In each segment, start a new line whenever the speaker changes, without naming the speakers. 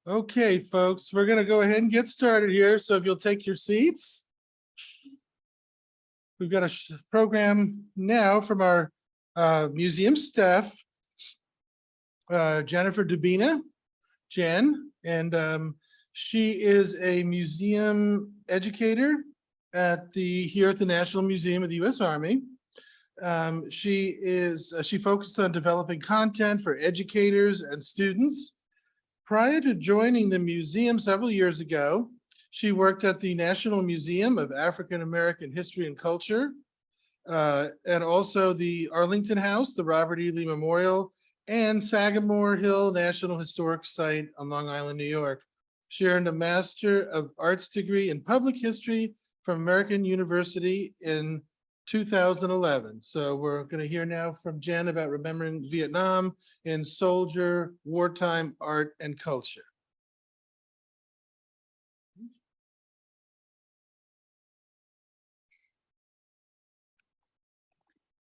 Okay, folks, we're going to go ahead and get started here. So if you'll take your seats. We've got a program now from our museum staff, Jennifer Dubina, Jen, and she is a museum educator here at the National Museum of the U.S. Army. She focused on developing content for educators and students. Prior to joining the museum several years ago, she worked at the National Museum of African American History and Culture, and also the Arlington House, the Robert E. Lee Memorial, and Sagamore Hill National Historic Site on Long Island, New York. She earned a Master of Arts degree in Public History from American University in 2011. So we're going to hear now from Jen about remembering Vietnam in soldier, wartime, art, and culture.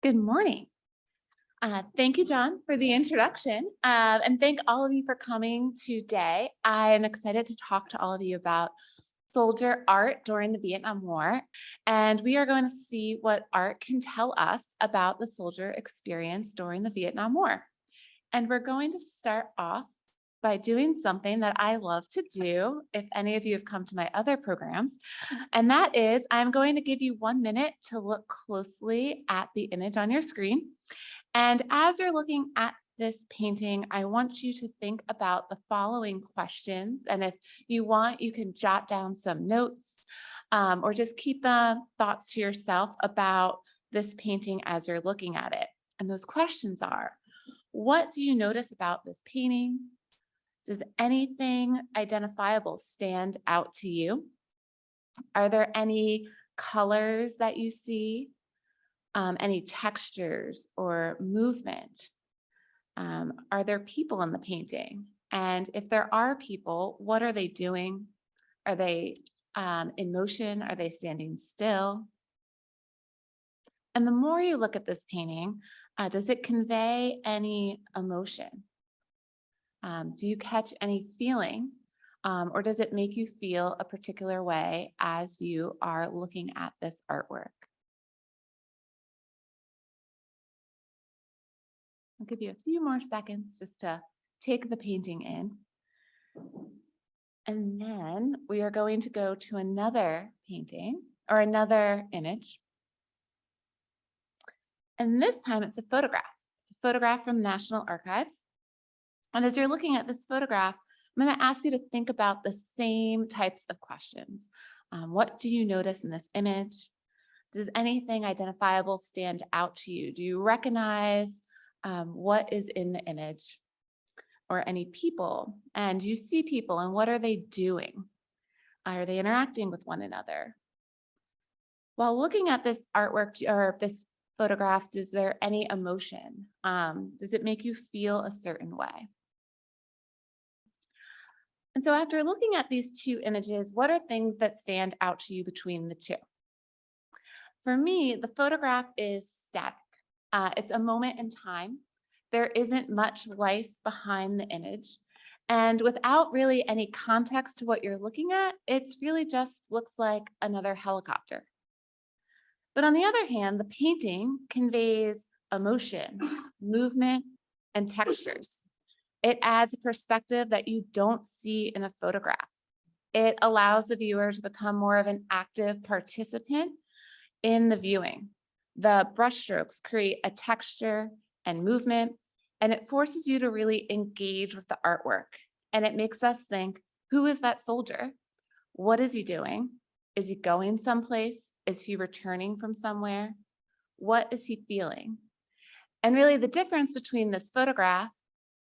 Good morning. Thank you, John, for the introduction, and thank all of you for coming today. I am excited to talk to all of you about soldier art during the Vietnam War, and we are going to see what art can tell us about the soldier experience during the Vietnam War. And we're going to start off by doing something that I love to do if any of you have come to my other programs, and that is I'm going to give you 1 minute to look closely at the image on your screen. And as you're looking at this painting, I want you to think about the following questions. And if you want, you can jot down some notes or just keep the thoughts to yourself about this painting as you're looking at it. And those questions are, what do you notice about this painting? Does anything identifiable stand out to you? Are there any colors that you see? Any textures or movement? Are there people in the painting? And if there are people, what are they doing? Are they in motion? Are they standing still? And the more you look at this painting, does it convey any emotion? Do you catch any feeling? Or does it make you feel a particular way as you are looking at this artwork? I'll give you a few more seconds just to take the painting in. And then we are going to go to another painting or another image. And this time it's a photograph. It's a photograph from the National Archives. And as you're looking at this photograph, I'm going to ask you to think about the same types of questions. What do you notice in this image? Does anything identifiable stand out to you? Do you recognize what is in the image or any people? And you see people, and what are they doing? Are they interacting with one another? While looking at this artwork or this photograph, is there any emotion? Does it make you feel a certain way? And so after looking at these two images, what are things that stand out to you between the two? For me, the photograph is static. It's a moment in time. There isn't much life behind the image. And without really any context to what you're looking at, it's really just looks like another helicopter. But on the other hand, the painting conveys emotion, movement, and textures. It adds a perspective that you don't see in a photograph. It allows the viewer to become more of an active participant in the viewing. The brushstrokes create a texture and movement, and it forces you to really engage with the artwork. And it makes us think, who is that soldier? What is he doing? Is he going someplace? Is he returning from somewhere? What is he feeling? And really the difference between this photograph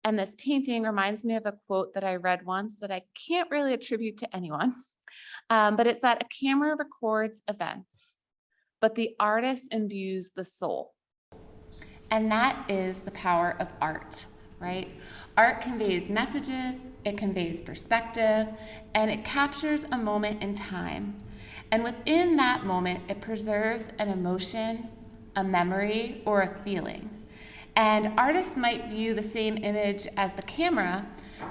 and this painting reminds me of a quote that I read once that I can't really attribute to anyone, but it's that a camera records events, but the artist imbues the soul. And that is the power of art, right? Art conveys messages, it conveys perspective, and it captures a moment in time. And within that moment, it preserves an emotion, a memory, or a feeling. And artists might view the same image as the camera,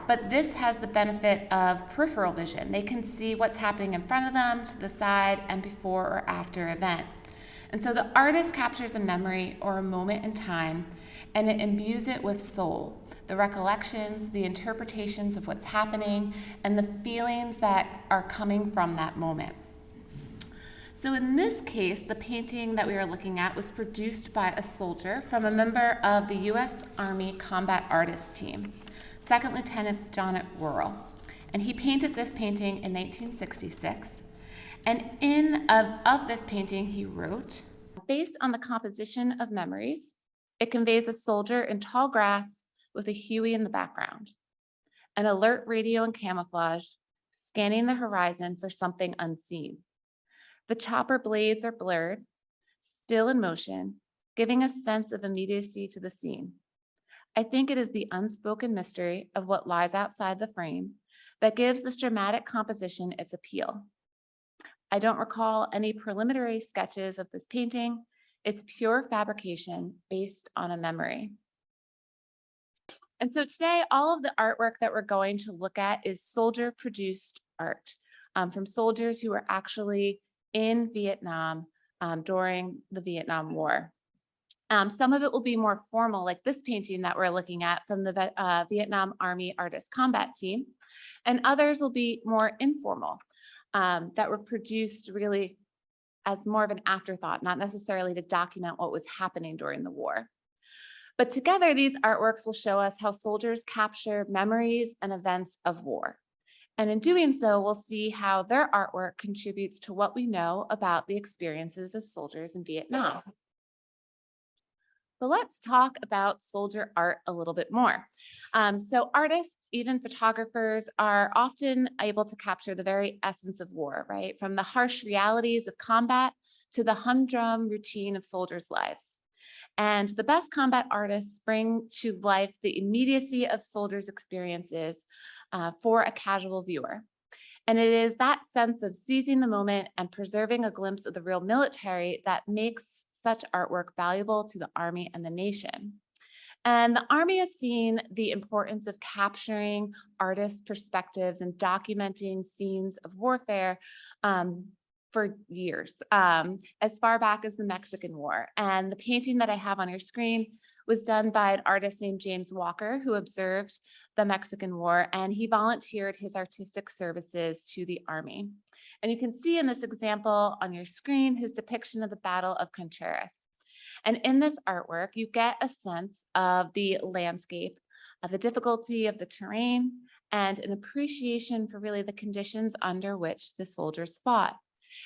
but this has the benefit of peripheral vision. They can see what's happening in front of them, to the side, and before or after event. And so the artist captures a memory or a moment in time, and it imbues it with soul, the recollections, the interpretations of what's happening, and the feelings that are coming from that moment. So in this case, the painting that we are looking at was produced by a soldier from a member of the U.S. Army Combat Artist Team, Second Lieutenant John Worrell. And he painted this painting in 1966. And of this painting, he wrote, based on the composition of memories, it conveys a soldier in tall grass with a Huey in the background, an alert radio and camouflage, scanning the horizon for something unseen. The chopper blades are blurred, still in motion, giving a sense of immediacy to the scene. I think it is the unspoken mystery of what lies outside the frame that gives this dramatic composition its appeal. I don't recall any preliminary sketches of this painting. It's pure fabrication based on a memory. And so today, all of the artwork that we're going to look at is soldier-produced art from soldiers who were actually in Vietnam during the Vietnam War. Some of it will be more formal, like this painting that we're looking at from the Vietnam Army Artist Combat Team, and others will be more informal, that were produced really as more of an afterthought, not necessarily to document what was happening during the war. But together, these artworks will show us how soldiers capture memories and events of war. And in doing so, we'll see how their artwork contributes to what we know about the experiences of soldiers in Vietnam. But let's talk about soldier art a little bit more. So artists, even photographers, are often able to capture the very essence of war, right? From the harsh realities of combat to the humdrum routine of soldiers' lives. And the best combat artists bring to life the immediacy of soldiers' experiences for a casual viewer. And it is that sense of seizing the moment and preserving a glimpse of the real military that makes such artwork valuable to the Army and the nation. And the Army has seen the importance of capturing artists' perspectives and documenting scenes of warfare for years, as far back as the Mexican War. And the painting that I have on your screen was done by an artist named James Walker, who observed the Mexican War, and he volunteered his artistic services to the Army. And you can see in this example on your screen his depiction of the Battle of Contreras. And in this artwork, you get a sense of the landscape, of the difficulty of the terrain, and an appreciation for really the conditions under which the soldiers fought.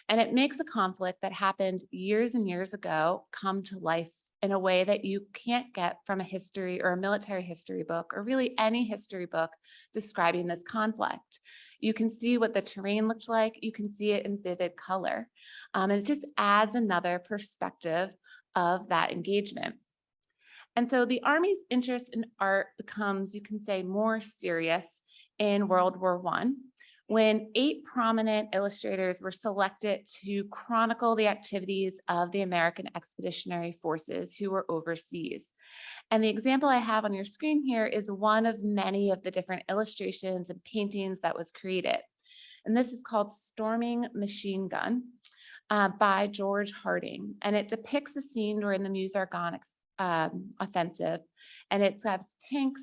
And it makes a conflict that happened years and years ago come to life in a way that you can't get from a history or a military history book, or really any history book describing this conflict. You can see what the terrain looked like. You can see it in vivid color. And it just adds another perspective of that engagement. And so the Army's interest in art becomes, you can say, more serious in World War I, when 8 prominent illustrators were selected to chronicle the activities of the American Expeditionary Forces who were overseas. And the example I have on your screen here is one of many of the different illustrations and paintings that was created. And this is called Storming Machine Gun by George Harding. And it depicts a scene during the Meuse-Argonne offensive. And it has tanks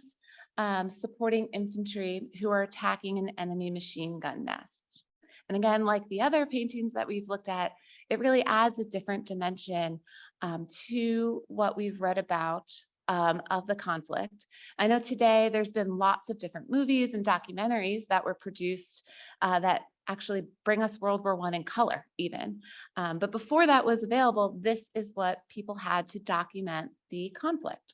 supporting infantry who are attacking an enemy machine gun nest. And again, like the other paintings that we've looked at, it really adds a different dimension to what we've read about of the conflict. I know today there's been lots of different movies and documentaries that were produced that actually bring us World War I in color even. But before that was available, this is what people had to document the conflict.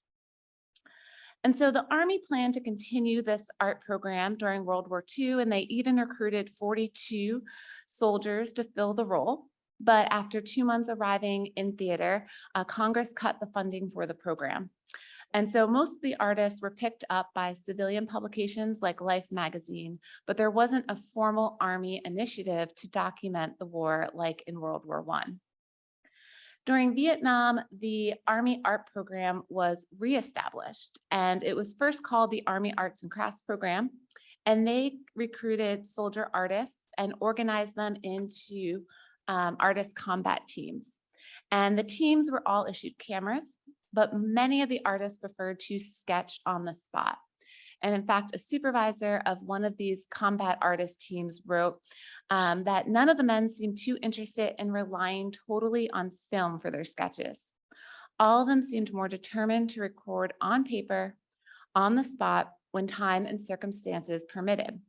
And so the Army planned to continue this art program during World War II, and they even recruited 42 soldiers to fill the role. But after 2 months arriving in theater, Congress cut the funding for the program. And so most of the artists were picked up by civilian publications like Life magazine, but there wasn't a formal Army initiative to document the war like in World War I. During Vietnam, the Army Art Program was reestablished, and it was first called the Army Arts and Crafts Program, and they recruited soldier artists and organized them into artist combat teams. And the teams were all issued cameras, but many of the artists preferred to sketch on the spot. And in fact, a supervisor of one of these combat artist teams wrote that none of the men seemed too interested in relying totally on film for their sketches. All of them seemed more determined to record on paper, on the spot, when time and circumstances permitted.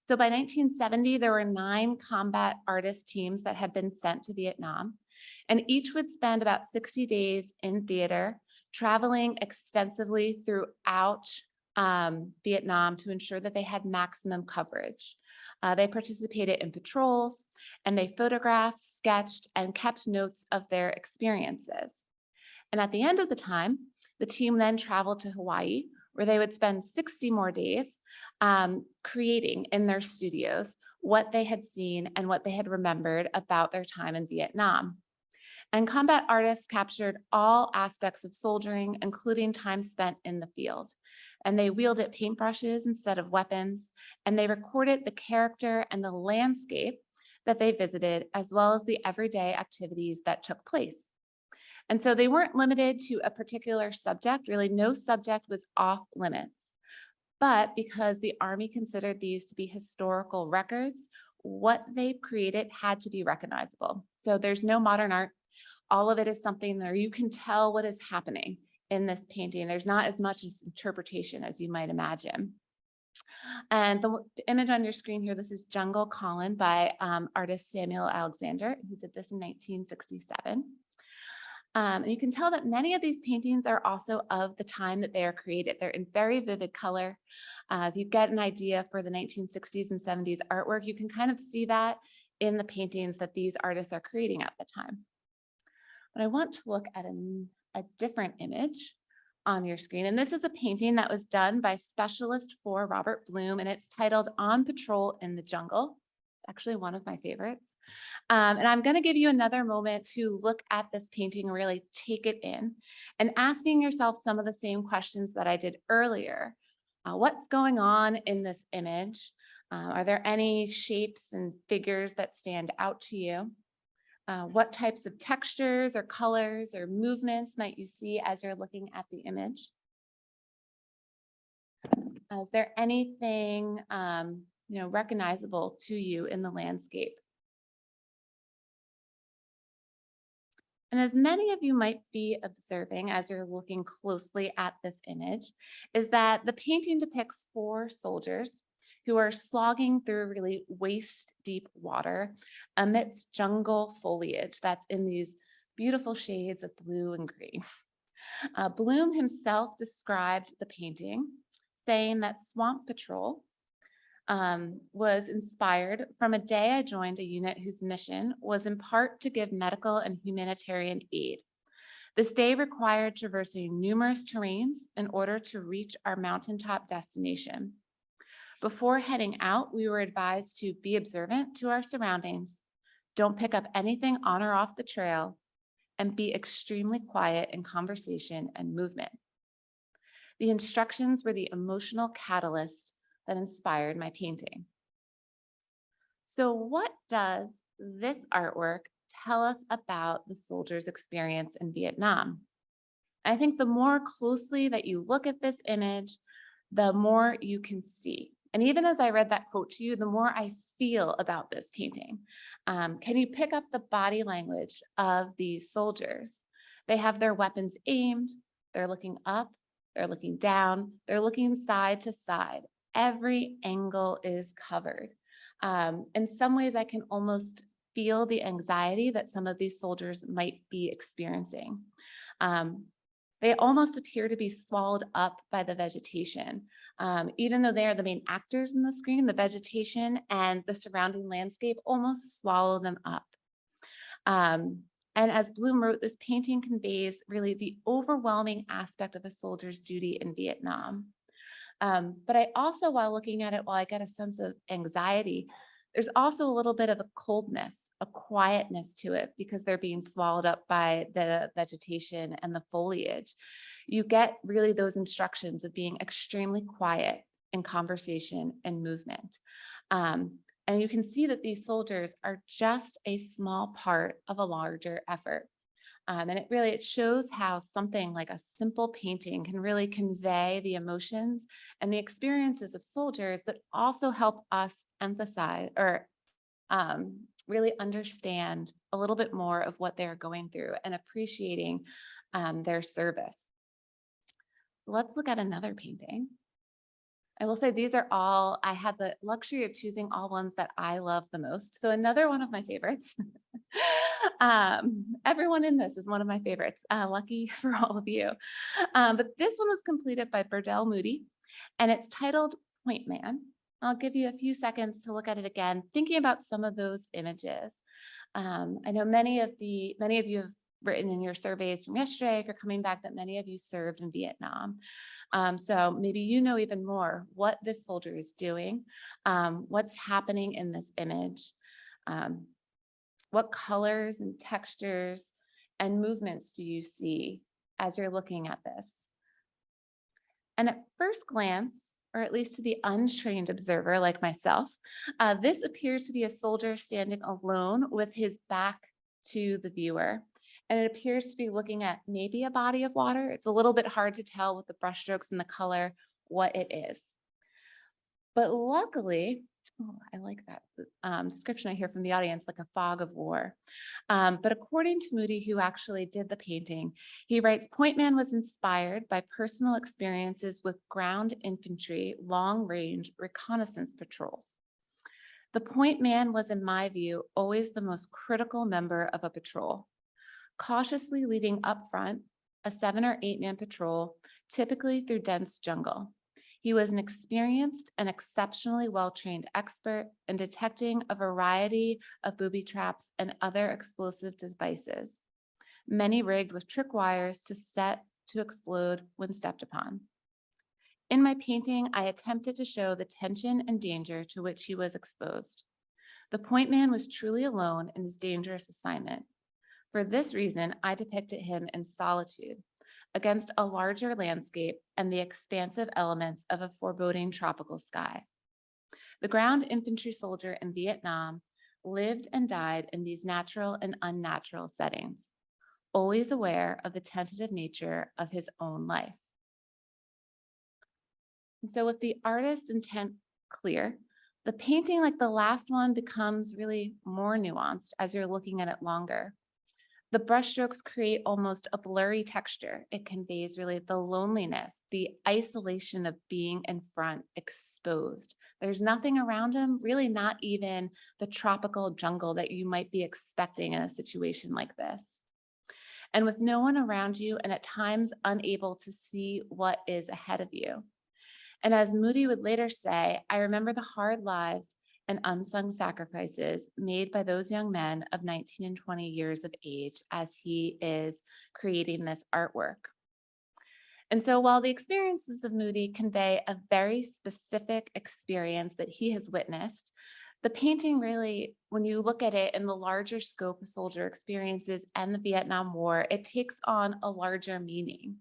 So by 1970, there were 9 combat artist teams that had been sent to Vietnam, and each would spend about 60 days in theater, traveling extensively throughout Vietnam to ensure that they had maximum coverage. They participated in patrols, and they photographed, sketched, and kept notes of their experiences. And at the end of the time, the team then traveled to Hawaii, where they would spend 60 more days creating in their studios what they had seen and what they had remembered about their time in Vietnam. And combat artists captured all aspects of soldiering, including time spent in the field. And they wielded paintbrushes instead of weapons, and they recorded the character and the landscape that they visited, as well as the everyday activities that took place. And so they weren't limited to a particular subject. Really, no subject was off limits. But because the Army considered these to be historical records, what they created had to be recognizable. So there's no modern art. All of it is something where you can tell what is happening in this painting. There's not as much interpretation as you might imagine. And the image on your screen here, this is Jungle Colin by artist Samuel Alexander, who did this in 1967. And you can tell that many of these paintings are also of the time that they are created. They're in very vivid color. If you get an idea for the 1960s and 70s artwork, you can kind of see that in the paintings that these artists are creating at the time. But I want to look at a different image on your screen. And this is a painting that was done by Specialist 4 Robert Bloom, and it's titled On Patrol in the Jungle. Actually one of my favorites. And I'm going to give you another moment to look at this painting, really take it in, and asking yourself some of the same questions that I did earlier. What's going on in this image? Are there any shapes and figures that stand out to you? What types of textures or colors or movements might you see as you're looking at the image? Is there anything recognizable to you in the landscape? And as many of you might be observing as you're looking closely at this image, is that the painting depicts 4 soldiers who are slogging through really waist-deep water amidst jungle foliage that's in these beautiful shades of blue and green. Bloom himself described the painting, saying that Swamp Patrol was inspired from a day I joined a unit whose mission was in part to give medical and humanitarian aid. This day required traversing numerous terrains in order to reach our mountaintop destination. Before heading out, we were advised to be observant to our surroundings, don't pick up anything on or off the trail, and be extremely quiet in conversation and movement. The instructions were the emotional catalyst that inspired my painting. So what does this artwork tell us about the soldiers' experience in Vietnam? I think the more closely that you look at this image, the more you can see. And even as I read that quote to you, the more I feel about this painting. Can you pick up the body language of these soldiers? They have their weapons aimed, they're looking up, they're looking down, they're looking side to side. Every angle is covered. In some ways, I can almost feel the anxiety that some of these soldiers might be experiencing. They almost appear to be swallowed up by the vegetation. Even though they are the main actors in the screen, the vegetation and the surrounding landscape almost swallow them up. And as Bloom wrote, this painting conveys really the overwhelming aspect of a soldier's duty in Vietnam. But I also, while looking at it, while I get a sense of anxiety, there's also a little bit of a coldness a quietness to it because they're being swallowed up by the vegetation and the foliage. You get really those instructions of being extremely quiet in conversation and movement. And you can see that these soldiers are just a small part of a larger effort. And it shows how something like a simple painting can really convey the emotions and the experiences of soldiers, but also help us emphasize or really understand a little bit more of what they're going through and appreciating their service. Let's look at another painting. I will say these are all, I had the luxury of choosing all ones that I love the most. So another one of my favorites. Everyone in this is one of my favorites. Lucky for all of you. But this one was completed by Burdell Moody, and it's titled Point Man. I'll give you a few seconds to look at it again, thinking about some of those images. I know many of you have written in your surveys from yesterday, if you're coming back, that many of you served in Vietnam. So maybe you know even more what this soldier is doing, what's happening in this image, what colors and textures and movements do you see as you're looking at this? And at first glance, or at least to the untrained observer like myself, this appears to be a soldier standing alone with his back to the viewer. And it appears to be looking at maybe a body of water. It's a little bit hard to tell with the brushstrokes and the color what it is. But luckily, I like that description I hear from the audience, like a fog of war. But according to Moody, who actually did the painting, he writes, Point Man was inspired by personal experiences with ground infantry, long-range reconnaissance patrols. The Point Man was, in my view, always the most critical member of a patrol. Cautiously leading up front, a 7 or 8 man patrol, typically through dense jungle. He was an experienced and exceptionally well-trained expert in detecting a variety of booby traps and other explosive devices, many rigged with trick wires to set to explode when stepped upon. In my painting, I attempted to show the tension and danger to which he was exposed. The Point Man was truly alone in his dangerous assignment. For this reason, I depicted him in solitude against a larger landscape and the expansive elements of a foreboding tropical sky. The ground infantry soldier in Vietnam lived and died in these natural and unnatural settings, always aware of the tentative nature of his own life. And so with the artist's intent clear, the painting, like the last one, becomes really more nuanced as you're looking at it longer. The brushstrokes create almost a blurry texture. It conveys really the loneliness, the isolation of being in front, exposed. There's nothing around him, really not even the tropical jungle that you might be expecting in a situation like this. And with no one around you and at times unable to see what is ahead of you. And as Moody would later say, I remember the hard lives and unsung sacrifices made by those young men of 19 and 20 years of age as he is creating this artwork. And so while the experiences of Moody convey a very specific experience that he has witnessed, the painting really, when you look at it in the larger scope of soldier experiences and the Vietnam War, it takes on a larger meaning.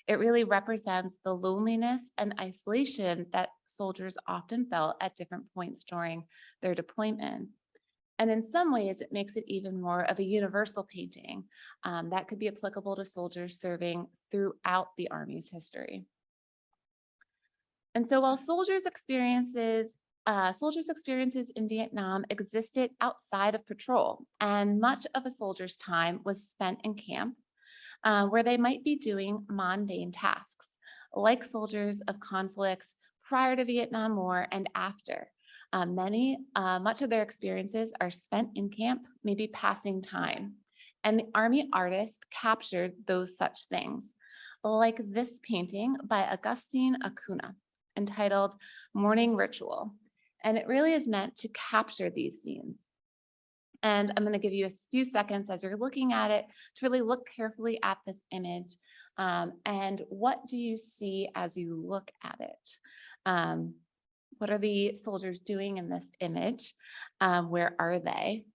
It really represents the loneliness and isolation that soldiers often felt at different points during their deployment. And in some ways, it makes it even more of a universal painting that could be applicable to soldiers serving throughout the Army's history. And so while soldiers' experiences in Vietnam existed outside of patrol, and much of a soldier's time was spent in camp, where they might be doing mundane tasks, like soldiers of conflicts prior to Vietnam War and after. Much of their experiences are spent in camp, maybe passing time. And the Army artist captured those such things, like this painting by Augustine Acuna, entitled Morning Ritual. And it really is meant to capture these scenes. And I'm going to give you a few seconds as you're looking at it to really look carefully at this image. And what do you see as you look at it? What are the soldiers doing in this image? Where are they?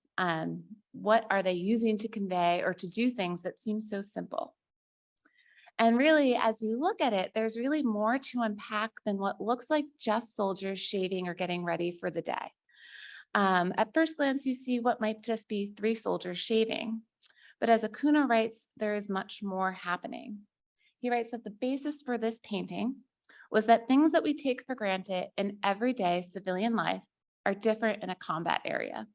What are they using to convey or to do things that seem so simple? And really, as you look at it, there's really more to unpack than what looks like just soldiers shaving or getting ready for the day. At first glance, you see what might just be 3 soldiers shaving. But as Acuna writes, there is much more happening. He writes that the basis for this painting was that things that we take for granted in everyday civilian life are different in a combat area.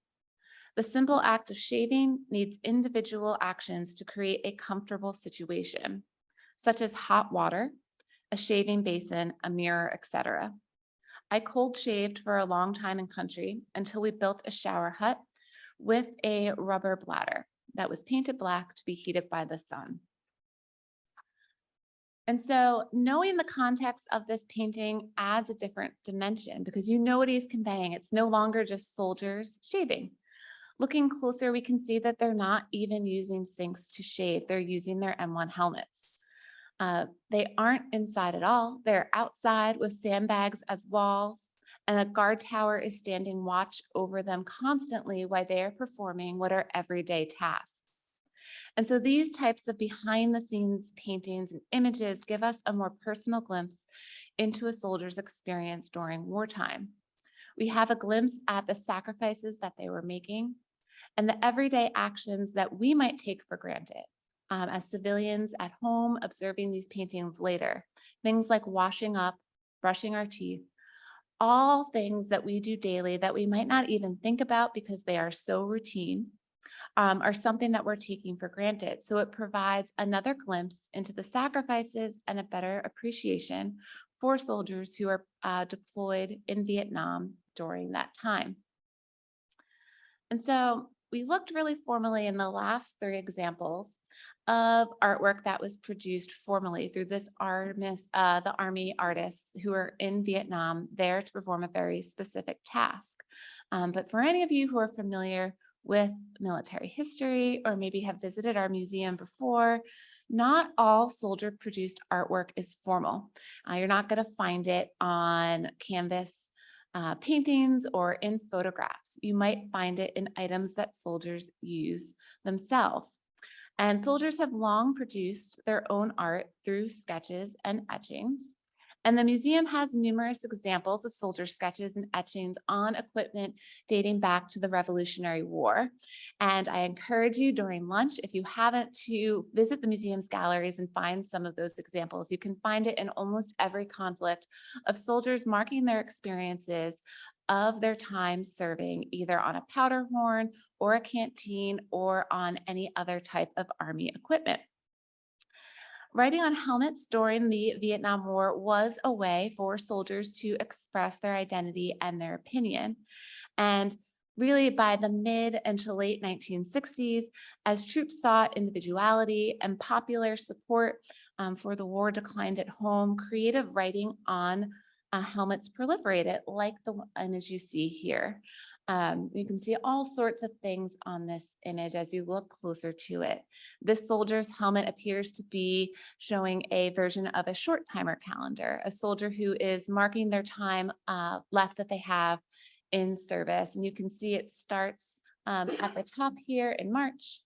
The simple act of shaving needs individual actions to create a comfortable situation, such as hot water, a shaving basin, a mirror, etc. I cold shaved for a long time in country until we built a shower hut with a rubber bladder that was painted black to be heated by the sun. And so knowing the context of this painting adds a different dimension because you know what he's conveying. It's no longer just soldiers shaving. Looking closer, we can see that they're not even using sinks to shave. They're using their M1 helmets. They aren't inside at all. They're outside with sandbags as walls, and a guard tower is standing watch over them constantly while they are performing what are everyday tasks. And so these types of behind the scenes paintings and images give us a more personal glimpse into a soldier's experience during wartime. We have a glimpse at the sacrifices that they were making and the everyday actions that we might take for granted as civilians at home observing these paintings later. Things like washing up, brushing our teeth, all things that we do daily that we might not even think about because they are so routine, are something that we're taking for granted. So it provides another glimpse into the sacrifices and a better appreciation for soldiers who are deployed in Vietnam during that time. And so we looked really formally in the last 3 examples of artwork that was produced formally through the Army artists who are in Vietnam there to perform a very specific task. But for any of you who are familiar with military history or maybe have visited our museum before, not all soldier produced artwork is formal. You're not going to find it on canvas paintings or in photographs. You might find it in items that soldiers use themselves. And soldiers have long produced their own art through sketches and etchings. And the museum has numerous examples of soldier sketches and etchings on equipment dating back to the Revolutionary War. And I encourage you during lunch, if you haven't, to visit the museum's galleries and find some of those examples. You can find it in almost every conflict of soldiers marking their experiences of their time serving either on a powder horn or a canteen or on any other type of Army equipment. Writing on helmets during the Vietnam War was a way for soldiers to express their identity and their opinion. And really by the mid and to late 1960s, as troops sought individuality and popular support for the war declined at home, creative writing on helmets proliferated, like the image you see here. You can see all sorts of things on this image as you look closer to it. This soldier's helmet appears to be showing a version of a short timer calendar, a soldier who is marking their time left that they have in service. And you can see it starts at the top here in March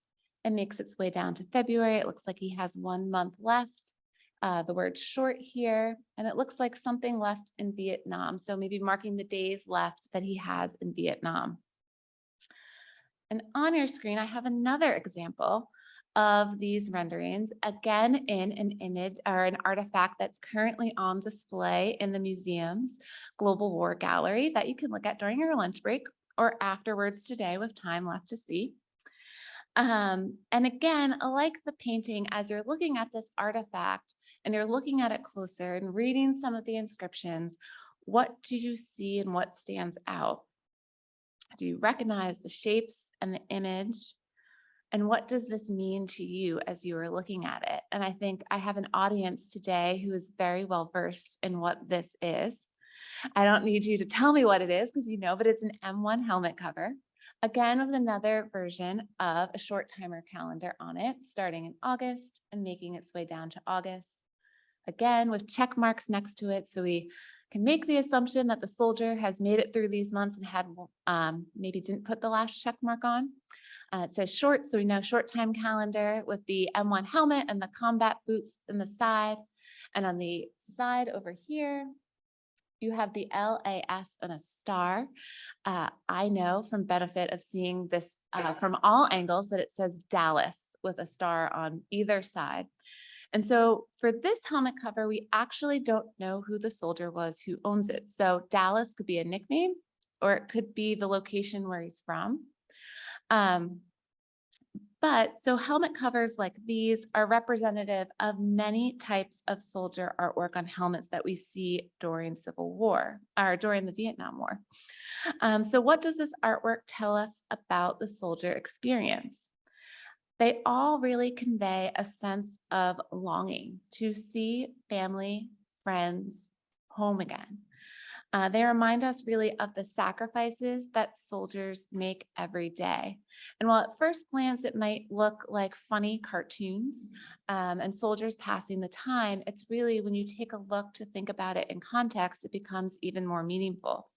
and makes its way down to February. It looks like he has 1 month left. The word short here, and it looks like something left in Vietnam. So maybe marking the days left that he has in Vietnam. And on your screen, I have another example of these renderings, again in an image or an artifact that's currently on display in the museum's Global War Gallery that you can look at during your lunch break or afterwards today with time left to see. And again, like the painting, as you're looking at this artifact and you're looking at it closer and reading some of the inscriptions, what do you see and what stands out? Do you recognize the shapes and the image? And what does this mean to you as you are looking at it? And I think I have an audience today who is very well versed in what this is. I don't need you to tell me what it is because you know, but it's an M1 helmet cover. Again, with another version of a short timer calendar on it, starting in August and making its way down to August. again, with check marks next to it. So we can make the assumption that the soldier has made it through these months and had maybe didn't put the last check mark on. It says short, so we know short time calendar with the M1 helmet and the combat boots in the side. And on the side over here, you have the LAS and a star. I know from benefit of seeing this from all angles that it says Dallas with a star on either side. And so for this helmet cover, we actually don't know who the soldier was who owns it. So Dallas could be a nickname, or it could be the location where he's from. But so helmet covers like these are representative of many types of soldier artwork on helmets that we see during Civil War or during the Vietnam War. So what does this artwork tell us about the soldier experience? They all really convey a sense of longing to see family, friends, home again. They remind us really of the sacrifices that soldiers make every day. And while at first glance, it might look like funny cartoons and soldiers passing the time, it's really when you take a look to think about it in context, it becomes even more meaningful.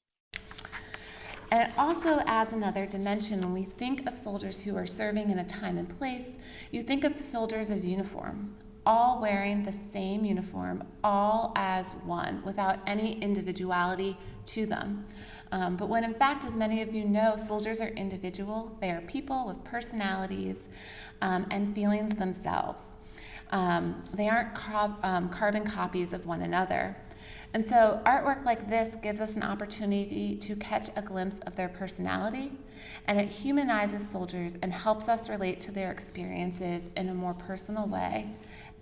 And it also adds another dimension. When we think of soldiers who are serving in a time and place, you think of soldiers as uniform, all wearing the same uniform, all as one, without any individuality to them. But when in fact, as many of you know, soldiers are individual. They are people with personalities and feelings themselves. They aren't carbon copies of one another. And so artwork like this gives us an opportunity to catch a glimpse of their personality, and it humanizes soldiers and helps us relate to their experiences in a more personal way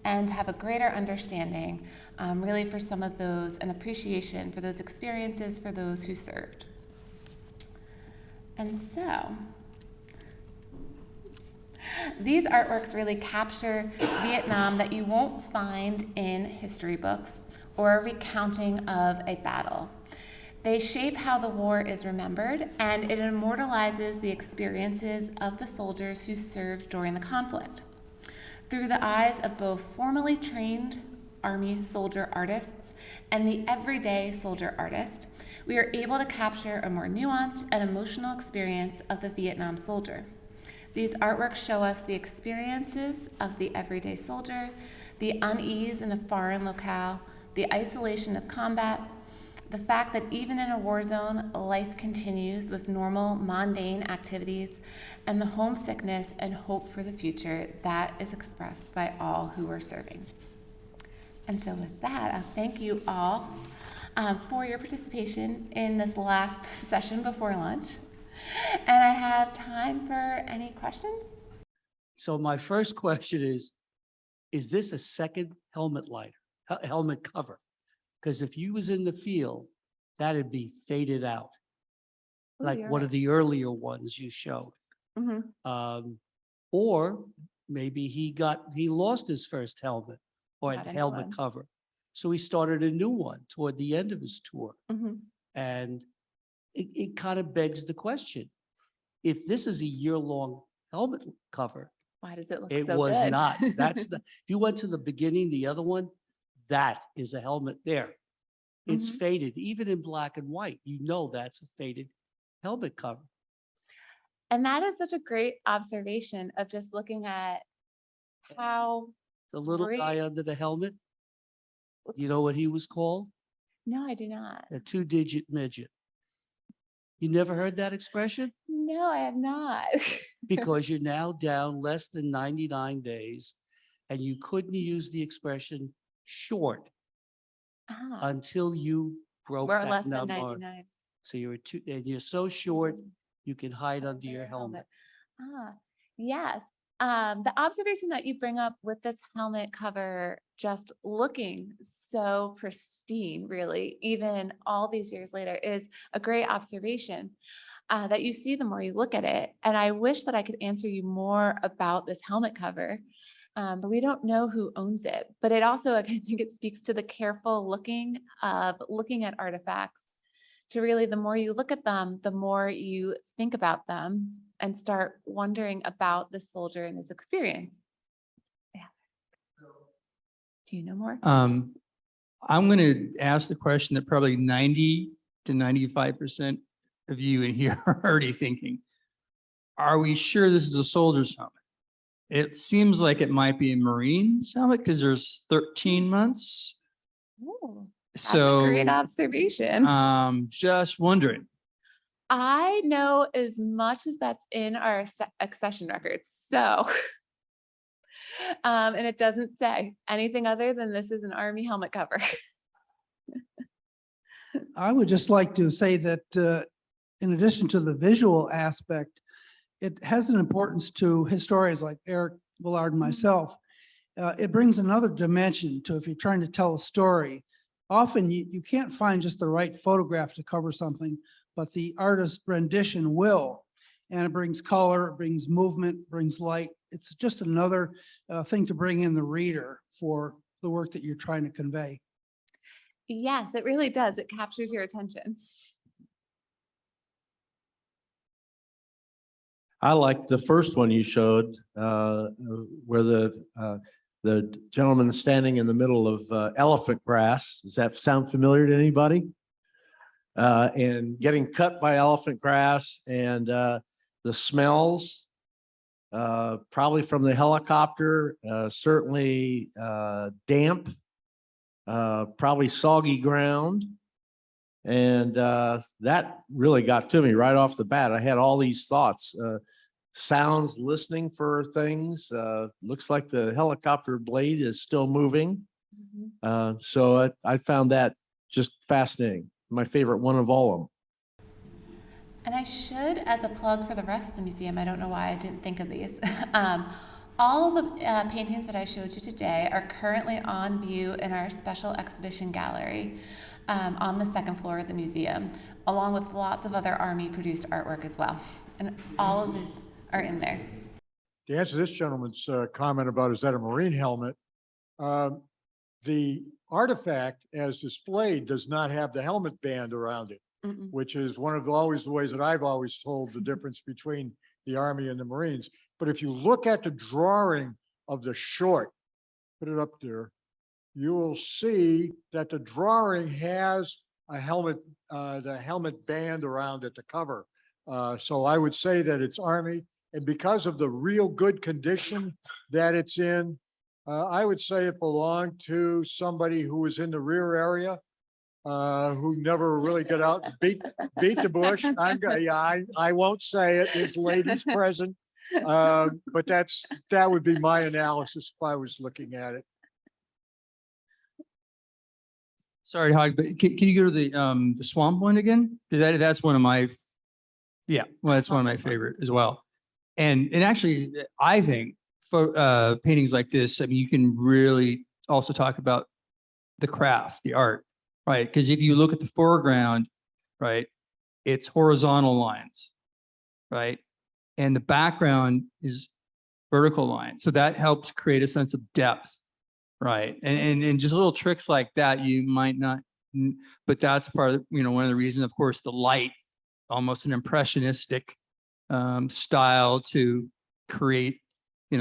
and have a greater understanding really for some of those, an appreciation for those experiences for those who served. And so, these artworks really capture Vietnam that you won't find in history books or a recounting of a battle. They shape how the war is remembered, and it immortalizes the experiences of the soldiers who served during the conflict. Through the eyes of both formally trained Army soldier artists and the everyday soldier artist, we are able to capture a more nuanced and emotional experience of the Vietnam soldier. These artworks show us the experiences of the everyday soldier, the unease in a foreign locale, the isolation of combat, the fact that even in a war zone, life continues with normal, mundane activities, and the homesickness and hope for the future that is expressed by all who are serving. And so with that, I'll thank you all for your participation in this last session before lunch. And I have time for any questions.
So my first question is this a second helmet cover? Because if you was in the field, that'd be faded out,
Ooh,
like
you're
one
right.
of the earlier ones you showed.
Mhm.
Or maybe he lost his first helmet or
Got a new
helmet
one.
cover. So he started a new one toward the end of his tour.
Mhm.
And it kind of begs the question, if this is a year-long helmet cover,
Why does it look
it
so
was
good?
not. That's the, if you went to the beginning, the other one, that is a helmet there. It's
Mhm.
faded, even in black and white, you know that's a faded helmet cover.
And that is such a great observation of just looking at how
The little
great.
guy under the helmet, you know what he was called?
No, I do not.
A two-digit midget. You never heard that expression?
No, I have not.
Because you're now down less than 99 days and you couldn't use the expression short
Ah,
until you broke
we're
that
less than
number.
99.
So and you're so short,
Mm.
you can hide under your helmet.
Ah, yes. The observation that you bring up with this helmet cover just looking so pristine, really, even all these years later, is a great observation that you see the more you look at it. And I wish that I could answer you more about this helmet cover, but we don't know who owns it. But it also, I think it speaks to the careful looking at artifacts, to really, the more you look at them, the more you think about them and start wondering about the soldier and his experience. Yeah. Do you know more?
I'm going to ask the question that probably 90 to 95% of you in here are already thinking. Are we sure this is a soldier's helmet? It seems like it might be a Marine's helmet because there's 13 months.
Oh, that's
So
a great observation.
Just wondering.
I know as much as that's in our accession records. So, and it doesn't say anything other than this is an Army helmet cover.
I would just like to say that in addition to the visual aspect, it has an importance to historians like Eric Willard and myself. It brings another dimension to if you're trying to tell a story. Often you can't find just the right photograph to cover something, but the artist's rendition will. And it brings color, it brings movement, brings light. It's just another thing to bring in the reader for the work that you're trying to convey.
Yes, it really does. It captures your attention.
I like the first one you showed, where the gentleman standing in the middle of elephant grass. Does that sound familiar to anybody? And getting cut by elephant grass and the smells, probably from the helicopter, certainly damp, probably soggy ground. And that really got to me right off the bat. I had all these thoughts, sounds, listening for things. Looks like the helicopter blade is still moving. So I found that just fascinating. My favorite one of all of them.
And I should, as a plug for the rest of the museum, I don't know why I didn't think of these. All of the paintings that I showed you today are currently on view in our special exhibition gallery on the second floor of the museum, along with lots of other Army-produced artwork as well. And all of these are in there.
To answer this gentleman's comment about is that a Marine helmet, the artifact as displayed does not have the helmet band around it, which is one of always the ways that I've always told the difference between the Army and the Marines. But if you look at the drawing of the short, put it up there, you will see that the drawing has a helmet, the helmet band around it to cover. So I would say that it's Army, and because of the real good condition that it's in, I would say it belonged to somebody who was in the rear area, who never really got out and beat the bush. I won't say it. There's ladies present, but that would be my analysis if I was looking at it.
Sorry, Hog, but can you go to the swamp one again? That's one of my, yeah, well, that's one of my favorite as well. And actually, I think for paintings like this, I mean, you can really also talk about the craft, the art, right? Because if you look at the foreground, right, it's horizontal lines, right? And the background is vertical lines. So that helps create a sense of depth, right? And just little tricks like that, you might not, but that's part of, one of the reasons, of course, the light, almost an impressionistic style to create,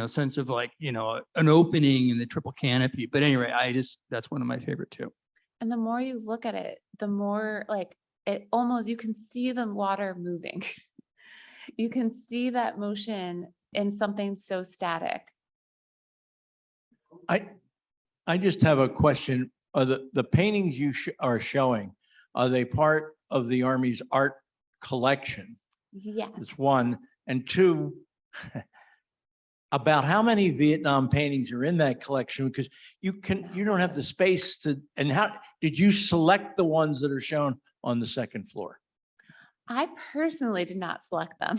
sense of like, an opening in the triple canopy. But anyway, that's one of my favorite too.
And the more you look at it, the more like it almost, you can see the water moving. You can see that motion in something so static.
I just have a question. Are the paintings you are showing, are they part of the Army's art collection?
Yes.
That's one. And two, about how many Vietnam paintings are in that collection? Because you don't have the space to, and how did you select the ones that are shown on the second floor?
I personally did not select them.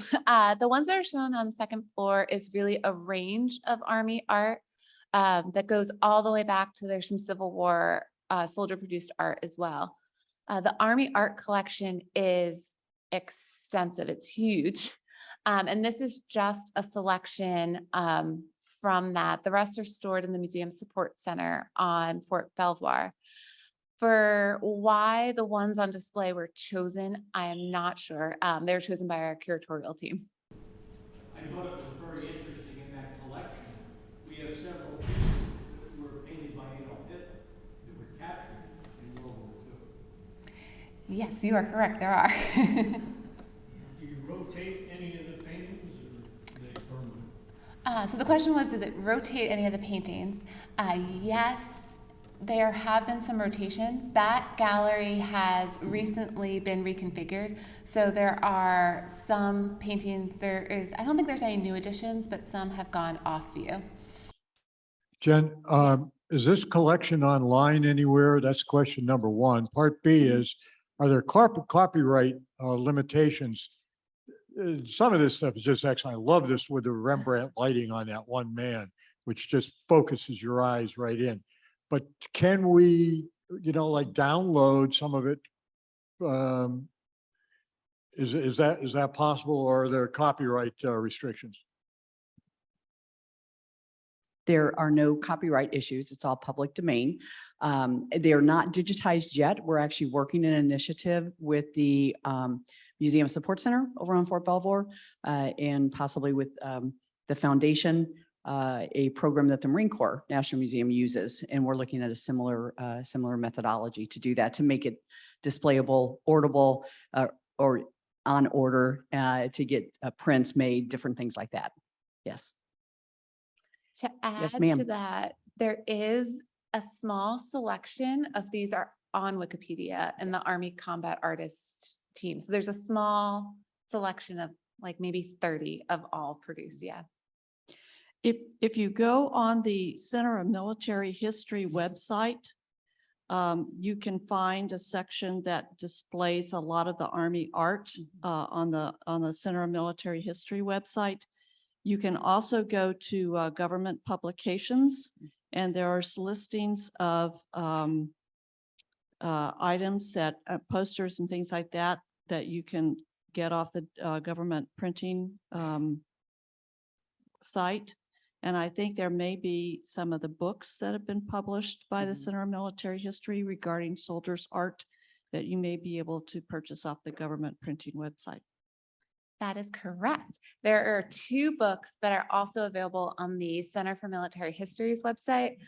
The ones that are shown on the second floor is really a range of Army art that goes all the way back to there's some Civil War soldier produced art as well. The Army art collection is extensive. It's huge. And this is just a selection from that. The rest are stored in the Museum Support Center on Fort Belvoir. For why the ones on display were chosen, I am not sure. They were chosen by our curatorial team.
I thought it was very interesting in that collection. We have several pieces that were painted by Adolf
Yes, you are correct. There are.
Do you rotate any of the paintings or are they permanent?
So the question was, did it rotate any of the paintings? Yes, there have been some rotations. That gallery has recently been reconfigured. So there are some paintings, I don't think there's any new additions, but some have gone off view.
Jen, is this collection online anywhere? That's question number one. Part B is, are there copyright limitations? Some of this stuff is just excellent. I love this with the Rembrandt lighting on that one man, which just focuses your eyes right in. But can we, like download some of it? Is that possible, or are there copyright restrictions?
There are no copyright issues. It's all public domain. They're not digitized yet. We're actually working an initiative with the Museum Support Center over on Fort Belvoir and possibly with the foundation, a program that the Marine Corps National Museum uses. And we're looking at a similar methodology to do that, to make it displayable, orderable, or on order to get prints made, different things like that. Yes.
To add to
ma'am.
that, there is a small selection of these are on Wikipedia and the Army Combat Artist team. So there's a small selection of like maybe 30 of all produced. Yeah.
If you go on the Center of Military History website, you can find a section that displays a lot of the Army art on the Center of Military History website. You can also go to government publications, and there are listings of items that posters and things like that you can get off the government printing site. And I think there may be some of the books that have been published by the Center of Military History regarding soldiers' art that you may be able to purchase off the government printing website.
That is correct. There are 2 books that are also available on the Center for Military History's website,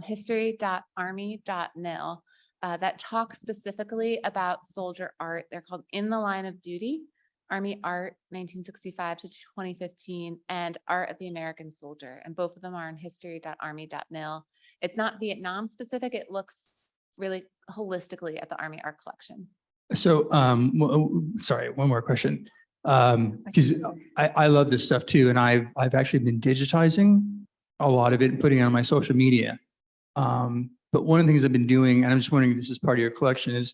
history.army.mil, that talk specifically about soldier art. They're called In the Line of Duty, Army Art 1965 to 2015, and Art of the American Soldier. And both of them are on history.army.mil. It's not Vietnam specific. It looks really holistically at the Army art collection.
So, sorry, one more question. Because I love this stuff too, and I've actually been digitizing a lot of it and putting it on my social media. But one of the things I've been doing, and I'm just wondering if this is part of your collection, is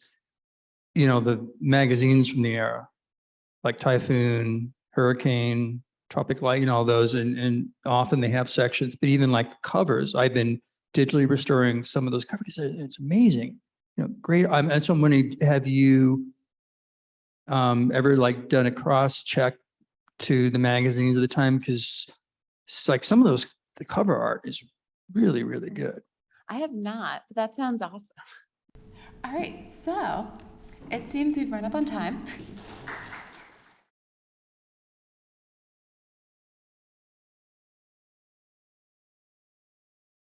the magazines from the era, like Typhoon, Hurricane, Tropic Light, all those, and often they have sections. But even like covers, I've been digitally restoring some of those covers. It's amazing, great. And so I'm wondering, have you ever like done a cross check to the magazines at the time? Because it's like some of those, the cover art is really, really good.
I have not, but that sounds awesome. All right, so it seems we've run up on time.